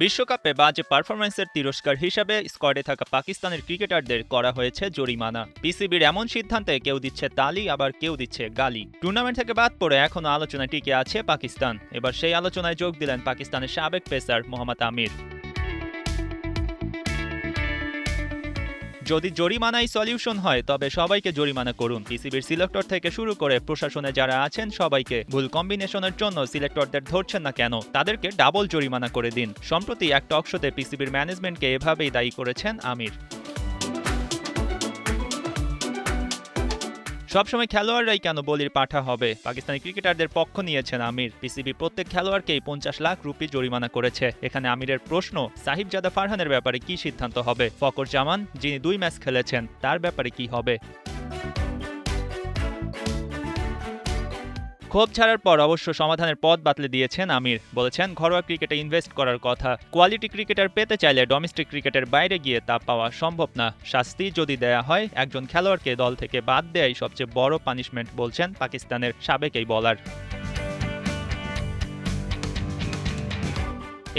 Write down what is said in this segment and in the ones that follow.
বিশ্বকাপে বাজে পারফরম্যান্সের তিরস্কার হিসাবে স্কোয়াডে থাকা পাকিস্তানের ক্রিকেটারদের করা হয়েছে জরিমানা। পিসিবির এমন সিদ্ধান্তে কেউ দিচ্ছে তালি, আবার কেউ দিচ্ছে গালি। টুর্নামেন্ট থেকে বাদ পড়ে এখনও আলোচনায় টিকে আছে পাকিস্তান। এবার সেই আলোচনায় যোগ দিলেন পাকিস্তানের সাবেক পেসার মোহাম্মদ আমির। যদি জরিমানাই সলিউশন হয় তবে সবাইকে জরিমানা করুন। পিসিবির সিলেক্টর থেকে শুরু করে প্রশাসনে যারা আছেন সবাইকে ভুল কম্বিনেশনের জন্য সিলেক্টরদের ধরছেন না কেন, তাদেরকে ডাবল জরিমানা করে দিন। সম্প্রতি এক টক শোতে পিসিবির ম্যানেজমেন্টকে এভাবেই দায়ী করেছেন আমির। সবসময় খেলোয়াড়রাই কেন বলির পাঠা হবে? পাকিস্তানি ক্রিকেটারদের পক্ষ নিয়েছেন আমির। পিসিবি প্রত্যেক খেলোয়াড়কেই 50 লাখ রুপি জরিমানা করেছে। এখানে আমিরের প্রশ্ন, সাহিবজাদা ফারহানের ব্যাপারে কি সিদ্ধান্ত হবে? ফকর জামান, যিনি 2 ম্যাচ খেলেছেন, তার ব্যাপারে কি হবে? ক্ষোভ ছাড়ার পর অবশ্য সমাধানের পথ বাতলে দিয়েছেন আমির। বলেছেন, ঘরোয়া ক্রিকেটে ইনভেস্ট করার কথা। কোয়ালিটি ক্রিকেটার পেতে চাইলে ডোমেস্টিক ক্রিকেটের বাইরে গিয়ে তা পাওয়া সম্ভব না। শাস্তি যদি দেয়া হয়, একজন খেলোয়াড়কে দল থেকে বাদ দেয়াই সবচেয়ে বড় পানিশমেন্ট বলছেন পাকিস্তানের সাবেক এই বোলার।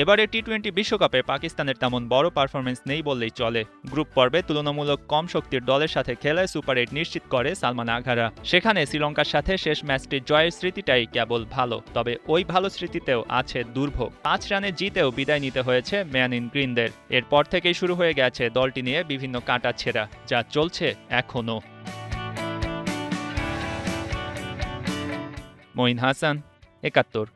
এবারে টি-20 বিশ্বকাপে পাকিস্তানের তেমন বড় পারফরমেন্স নেই বললেই চলে। গ্রুপ পর্বে তুলনামূলক কম শক্তির দলের সাথে খেলে সুপার 8 নিশ্চিত করে সালমান আঘারা। সেখানে শ্রীলঙ্কার সাথে শেষ ম্যাচটির জয়ের স্মৃতিটাই কেবল ভালো, তবে ওই ভালো স্মৃতিতেও আছে দুর্ভোগ। 5 রানে জিতেও বিদায় নিতে হয়েছে ম্যান ইন গ্রিনদের। এরপর থেকেই শুরু হয়ে গেছে দলটি নিয়ে বিভিন্ন কাটাছেঁড়া, যা চলছে এখনও। মঈন হাসান, ৭১।